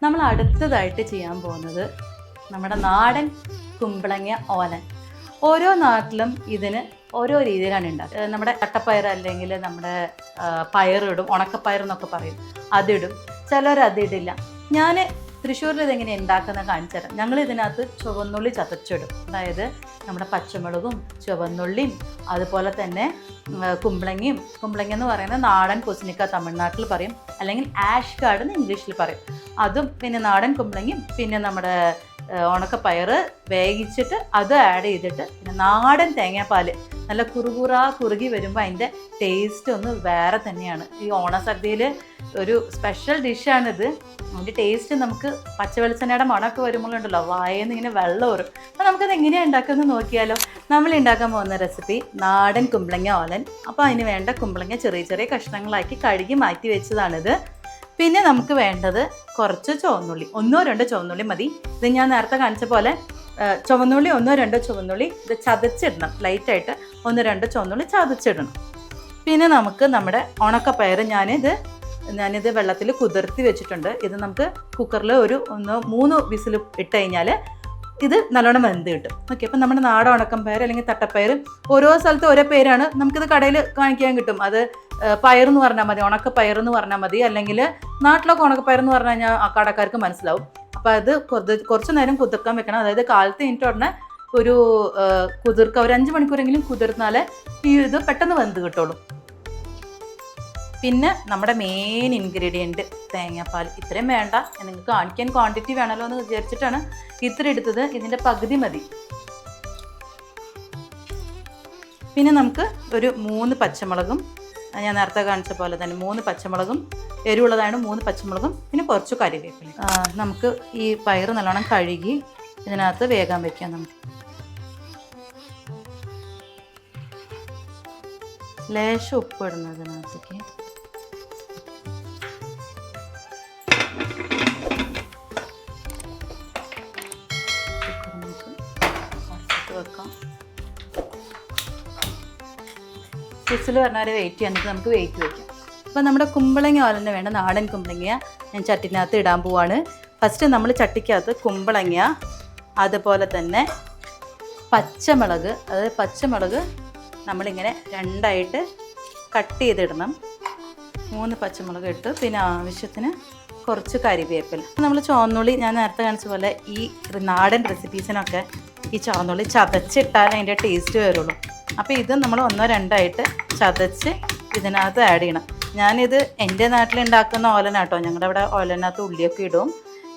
നമ്മൾ അടുത്തതായിട്ട് ചെയ്യാൻ പോകുന്നത് നമ്മുടെ നാടൻ കുമ്പളങ്ങ ഓലൻ. ഓരോ നാട്ടിലും ഇതിന് ഓരോ രീതിയിലാണ് ഉണ്ടാക്കുക. നമ്മുടെ തട്ടപ്പയർ അല്ലെങ്കിൽ നമ്മുടെ പയറിടും, ഉണക്കപ്പയർ എന്നൊക്കെ പറയും, അതിടും. ചിലർ അതിടില്ല. ഞാൻ തൃശ്ശൂരിൽ ഇതെങ്ങനെ ഉണ്ടാക്കുന്നത് കാണിച്ചു തരാം. ഞങ്ങൾ ഇതിനകത്ത് ചുവന്നുള്ളി ചതച്ചിടും. അതായത് നമ്മുടെ പച്ചമുളകും ചുവന്നുള്ളിയും അതുപോലെ തന്നെ കുമ്പളങ്ങയും. കുമ്പളങ്ങ എന്ന് പറയുന്നത് നാടൻ പൂസണിക്ക തമിഴ്നാട്ടിൽ പറയും, അല്ലെങ്കിൽ ആഷ് കാർഡ് എന്ന് ഇംഗ്ലീഷിൽ പറയും. അതും പിന്നെ നാടൻ കുമ്പളങ്ങയും പിന്നെ നമ്മുടെ ഉണക്കപ്പയർ വേവിച്ചിട്ട് അത് ആഡ് ചെയ്തിട്ട് പിന്നെ നാടൻ തേങ്ങാപ്പാൽ നല്ല കുറുകി വരുമ്പോൾ അതിൻ്റെ ടേസ്റ്റ് ഒന്ന് വേറെ തന്നെയാണ്. ഈ ഓണസദ്യയിൽ ഒരു സ്പെഷ്യൽ ഡിഷാണിത്. അതിൻ്റെ ടേസ്റ്റ് നമുക്ക് പച്ചവെളിച്ചെണ്ണയുടെ മണമൊക്കെ വരുമ്പോഴുണ്ടല്ലോ വായന്ന് ഇങ്ങനെ വെള്ളം വരും. അപ്പോൾ നമുക്കത് എങ്ങനെയാണ് ഉണ്ടാക്കുന്നത് നോക്കിയാലോ. നമ്മൾ ഉണ്ടാക്കാൻ പോകുന്ന റെസിപ്പി നാടൻ കുമ്പളങ്ങ ഓലൻ. അപ്പോൾ അതിന് വേണ്ട കുമ്പളങ്ങ ചെറിയ ചെറിയ കഷ്ണങ്ങളാക്കി കഴുകി മാറ്റി വെച്ചതാണിത്. പിന്നെ നമുക്ക് വേണ്ടത് കുറച്ച് ചുവന്നുള്ളി, 1-2 ചുവന്നുള്ളി മതി. ഇത് ഞാൻ നേരത്തെ കാണിച്ച പോലെ ചുവന്നുള്ളി 1-2 ചുവന്നുള്ളി ഇത് ചതച്ചിടണം. ലൈറ്റായിട്ട് 1-2 ചുവന്നുള്ളി ചതച്ചിടണം. പിന്നെ നമുക്ക് നമ്മുടെ ഉണക്കപ്പയർ ഞാനിത് വെള്ളത്തിൽ കുതിർത്തി വെച്ചിട്ടുണ്ട്. ഇത് നമുക്ക് കുക്കറിൽ ഒരു 3 വിസിൽ ഇട്ട് കഴിഞ്ഞാൽ ഇത് നല്ലോണം വെന്ത് കിട്ടും. ഓക്കെ, അപ്പം നമ്മുടെ നാടൻ ഉണക്കപ്പയർ അല്ലെങ്കിൽ തട്ടപ്പയർ ഓരോ സ്ഥലത്തും ഓരോ പേരാണ്. നമുക്കിത് കടയിൽ കാണിക്കാൻ കിട്ടും. അത് പയർ എന്ന് പറഞ്ഞാൽ മതി, ഉണക്കപ്പയർ എന്ന് പറഞ്ഞാൽ മതി, അല്ലെങ്കിൽ നാട്ടിലൊക്കെ ഉണക്കപ്പയർ എന്ന് പറഞ്ഞു കഴിഞ്ഞാൽ ആ കടക്കാർക്ക് മനസ്സിലാവും. അപ്പോൾ അത് കുറച്ച് നേരം കുതിർക്കാൻ വെക്കണം. അതായത് കാലത്ത് കഴിഞ്ഞിട്ട് ഉടനെ ഒരു കുതിർക്കുക, ഒരു 5 മണിക്കൂറെങ്കിലും കുതിർന്നാലേ ഈ ഇത് പെട്ടെന്ന് വെന്ത് കിട്ടുള്ളൂ. പിന്നെ നമ്മുടെ മെയിൻ ഇൻഗ്രീഡിയൻറ്റ് തേങ്ങാപ്പാൽ. ഇത്രയും വേണ്ട, നിങ്ങൾക്ക് കാണിക്കാൻ ക്വാണ്ടിറ്റി വേണമല്ലോ എന്ന് വിചാരിച്ചിട്ടാണ് ഇത്ര എടുത്തത്. ഇതിൻ്റെ പകുതി മതി. പിന്നെ നമുക്ക് ഒരു 3 പച്ചമുളകും, ഞാൻ നേരത്തെ കാണിച്ച പോലെ തന്നെ 3 പച്ചമുളകും, എരിവുള്ളതാണ് 3 പച്ചമുളകും, പിന്നെ കുറച്ച് കറിവേപ്പില. നമുക്ക് ഈ പയർ നല്ലോണം കഴുകി ഇതിനകത്ത് വേഗം വെക്കാം. നമുക്ക് ലേശം ഉപ്പ് ഇടുന്നതിനകത്തേക്ക്. വെക്കാം. വിസിൽ പറഞ്ഞവരെ വെയിറ്റ് ചെയ്യാൻ നമുക്ക് വെയിറ്റ് വയ്ക്കാം. അപ്പോൾ നമ്മുടെ കുമ്പളങ്ങ ഓലന് വേണ്ട നാടൻ കുമ്പളങ്ങ ഞാൻ ചട്ടിനകത്ത് ഇടാൻ പോവാണ്. ഫസ്റ്റ് നമ്മൾ ചട്ടിക്കകത്ത് കുമ്പളങ്ങ, അതുപോലെ തന്നെ പച്ചമുളക്, അതായത് പച്ചമുളക് നമ്മളിങ്ങനെ 2ആയിട്ട് കട്ട് ചെയ്തിടണം. 3 പച്ചമുളക് ഇട്ട് പിന്നെ ആവശ്യത്തിന് കുറച്ച് കറിവേപ്പില. നമ്മൾ ചുവന്നുള്ളി ഞാൻ നേരത്തെ കാണിച്ച പോലെ ഈ നാടൻ റെസിപ്പീസിനൊക്കെ ഈ ചുവന്നുള്ളി ചതച്ചിട്ടാലേ അതിൻ്റെ ടേസ്റ്റ് വരുള്ളൂ. അപ്പോൾ ഇത് നമ്മൾ 1-2ആയിട്ട് ചതച്ച് ഇതിനകത്ത് ആഡ് ചെയ്യണം. ഞാനിത് എൻ്റെ നാട്ടിലുണ്ടാക്കുന്ന ഓലനാട്ടോ. ഞങ്ങളുടെ അവിടെ ഓലനകത്ത് ഉള്ളിയൊക്കെ ഇടും.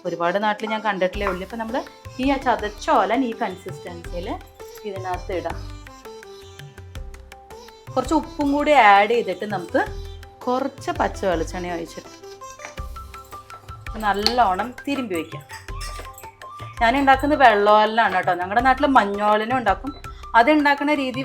ഒരുപാട് നാട്ടിൽ ഞാൻ കണ്ടിട്ടില്ലേ ഉള്ളി. അപ്പോൾ നമ്മൾ ഈ ചതച്ച ഓലൻ ഈ കൺസിസ്റ്റൻസിയിൽ ഇതിനകത്ത് ഇടാം. കുറച്ച് ഉപ്പും കൂടി ആഡ് ചെയ്തിട്ട് നമുക്ക് കുറച്ച് പച്ച വെളിച്ചെണ്ണ ഒഴിച്ചിട്ട് നല്ലോണം തിരുമ്പി വയ്ക്കാം. ഞാൻ ഉണ്ടാക്കുന്നത് വെള്ളോലനാണ് കേട്ടോ. ഞങ്ങളുടെ നാട്ടിൽ മഞ്ഞോലനും ഉണ്ടാക്കും. അത് ഉണ്ടാക്കുന്ന രീതി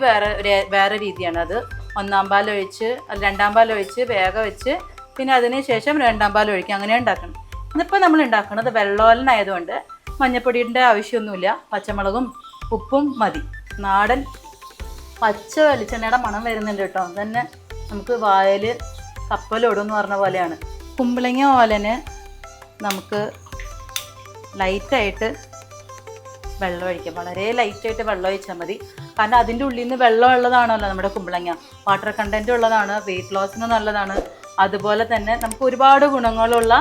വേറെ രീതിയാണ്. അത് 1-ാം പാൽ ഒഴിച്ച് 2-ാം പാൽ ഒഴിച്ച് വേഗം വെച്ച് പിന്നെ അതിന് ശേഷം 2-ാം പാൽ ഒഴിക്കുക, അങ്ങനെയാണ് ഉണ്ടാക്കണം. ഇന്നിപ്പോൾ നമ്മൾ ഉണ്ടാക്കുന്നത് വെള്ളോലനായതുകൊണ്ട് മഞ്ഞപ്പൊടിയുടെ ആവശ്യമൊന്നുമില്ല. പച്ചമുളകും ഉപ്പും മതി. നാടൻ പച്ച വെളിച്ചെണ്ണയുടെ മണം വരുന്നുണ്ട് കേട്ടോ. അതന്നെ നമുക്ക് വായിൽ കപ്പലോടുമെന്ന് പറഞ്ഞ പോലെയാണ്. കുമ്പളങ്ങ ഓലന് നമുക്ക് ലൈറ്റായിട്ട് വെള്ളം ഒഴിക്കാം. വളരെ ലൈറ്റായിട്ട് വെള്ളം ഒഴിച്ചാൽ മതി. കാരണം അതിൻ്റെ ഉള്ളിൽ നിന്ന് വെള്ളം ഉള്ളതാണല്ലോ നമ്മുടെ കുമ്പളങ്ങ. വാട്ടർ കണ്ടൻറ്റ് ഉള്ളതാണ്, വെയിറ്റ് ലോസിന് നല്ലതാണ്. അതുപോലെ തന്നെ നമുക്ക് ഒരുപാട് ഗുണങ്ങളുള്ള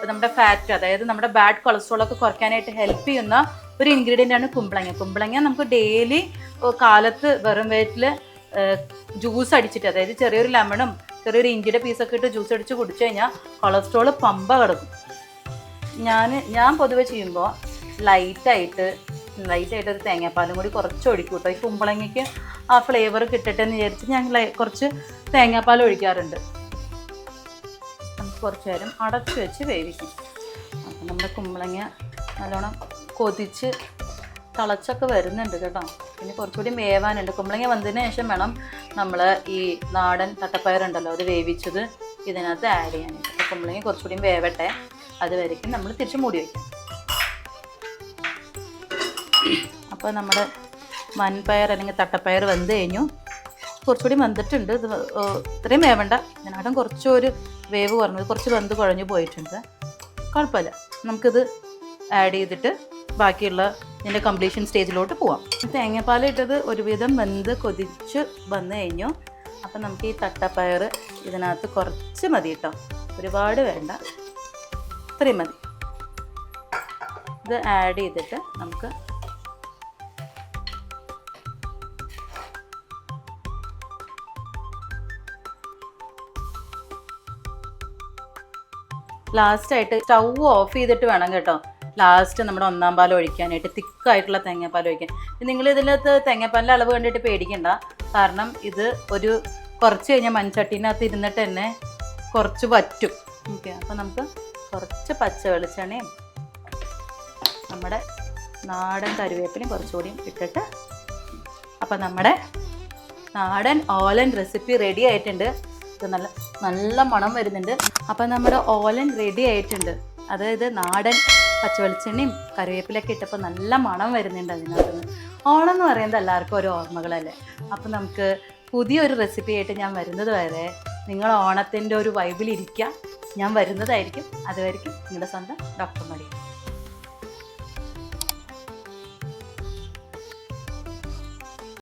നമ്മുടെ ഫാറ്റ്, അതായത് നമ്മുടെ ബാഡ് കൊളസ്ട്രോളൊക്കെ കുറയ്ക്കാനായിട്ട് ഹെൽപ്പ് ചെയ്യുന്ന ഒരു ഇൻഗ്രീഡിയൻ്റ് ആണ് കുമ്പളങ്ങ. കുമ്പളങ്ങ നമുക്ക് ഡെയിലി കാലത്ത് വെറും വയറ്റിൽ ജ്യൂസ് അടിച്ചിട്ട്, അതായത് ചെറിയൊരു ലെമണും ചെറിയൊരു ഇഞ്ചിയുടെ പീസൊക്കെ ഇട്ട് ജ്യൂസ് അടിച്ച് കുടിച്ചു കഴിഞ്ഞാൽ കൊളസ്ട്രോൾ പമ്പ കിടക്കും. ഞാൻ പൊതുവെ ചെയ്യുമ്പോൾ ലൈറ്റായിട്ട് ഒരു തേങ്ങാപ്പാലും കൂടി കുറച്ച് ഒഴിക്കും കേട്ടോ. ഈ കുമ്പളങ്ങയ്ക്ക് ആ ഫ്ലേവർ കിട്ടട്ടെന്ന് വിചാരിച്ച് ഞാൻ കുറച്ച് തേങ്ങാപ്പാൽ ഒഴിക്കാറുണ്ട്. നമുക്ക് കുറച്ച് നേരം അടച്ചു വെച്ച് വേവിക്കും. അപ്പം നമ്മുടെ കുമ്പളങ്ങ നല്ലോണം കൊതിച്ച് തിളച്ചൊക്കെ വരുന്നുണ്ട് കേട്ടോ. പിന്നെ കുറച്ചുകൂടി വേവാനുണ്ട്. കുമ്പളങ്ങ വന്നതിന് ശേഷം വേണം നമ്മൾ ഈ നാടൻ തട്ടപ്പയറുണ്ടല്ലോ അത് വേവിച്ചത് ഇതിനകത്ത് ആഡ് ചെയ്യാനായിട്ട്. അപ്പോൾ കുമ്പളങ്ങ കുറച്ചുകൂടി വേവട്ടെ, അതുവരയ്ക്കും നമ്മൾ തിരിച്ച് മൂടി വയ്ക്കാം. അപ്പോൾ നമ്മുടെ വൻപയർ അല്ലെങ്കിൽ തട്ടപ്പയർ വെന്ത് കഴിഞ്ഞു. കുറച്ചുകൂടി വെന്തിട്ടുണ്ട്. ഇത് ഇത്രയും വേവണ്ട. ഇതിനകം കുറച്ചൊരു വേവ് കുറഞ്ഞത്, കുറച്ച് വെന്ത് കുഴഞ്ഞു പോയിട്ടുണ്ട്. കുഴപ്പമില്ല. നമുക്കിത് ആഡ് ചെയ്തിട്ട് ബാക്കിയുള്ള ഇതിൻ്റെ കംപ്ലീഷൻ സ്റ്റേജിലോട്ട് പോവാം. തേങ്ങാപ്പാൽ ഇട്ടത് ഒരുവിധം വെന്ത് കൊതിച്ച് വന്നു കഴിഞ്ഞു. അപ്പം നമുക്ക് ഈ തട്ടപ്പയർ ഇതിനകത്ത് കുറച്ച് മതി കേട്ടോ, ഒരുപാട് വേണ്ട, ഇത്രയും മതി. ഇത് ആഡ് ചെയ്തിട്ട് നമുക്ക് ലാസ്റ്റായിട്ട് സ്റ്റൗ ഓഫ് ചെയ്തിട്ട് വേണം കേട്ടോ ലാസ്റ്റ് നമ്മുടെ ഒന്നാം പാൽ ഒഴിക്കാനായിട്ട്, തിക്കായിട്ടുള്ള തേങ്ങാപ്പാൽ ഒഴിക്കാൻ. നിങ്ങൾ ഇതിനകത്ത് തേങ്ങാപ്പാലിൻ്റെ അളവ് കണ്ടിട്ട് പേടിക്കണ്ട, കാരണം ഇത് ഒരു കുറച്ച് കഴിഞ്ഞാൽ മൺചട്ടീനകത്ത് ഇരുന്നിട്ട് തന്നെ കുറച്ച് വറ്റും. ഓക്കെ, അപ്പോൾ നമുക്ക് കുറച്ച് പച്ച വെളിച്ചെണ്ണയും നമ്മുടെ നാടൻ കറിവേപ്പിലയും കുറച്ചുകൂടിയും ഇട്ടിട്ട്, അപ്പം നമ്മുടെ നാടൻ ഓലൻ റെസിപ്പി റെഡി ആയിട്ടുണ്ട്. ഇത് നല്ല നല്ല മണം വരുന്നുണ്ട്. അപ്പം നമ്മുടെ ഓലൻ റെഡി ആയിട്ടുണ്ട്. അതായത് നാടൻ പച്ചവെളിച്ചെണ്ണയും കറിവേപ്പിലൊക്കെ ഇട്ടപ്പോൾ നല്ല മണം വരുന്നുണ്ട് അതിനകത്ത് നിന്ന്. ഓണം എന്ന് പറയുന്നത് എല്ലാവർക്കും ഒരു ഓർമ്മകളല്ലേ. അപ്പം നമുക്ക് പുതിയൊരു റെസിപ്പി ആയിട്ട് ഞാൻ വരുന്നത് വരെ നിങ്ങൾ ഓണത്തിൻ്റെ ഒരു വൈബിലിരിക്കുക. ഞാൻ വരുന്നതായിരിക്കും. അതുവരെയ്ക്കും നിങ്ങളുടെ സ്വന്തം ഡോക്ടർ മറിയം.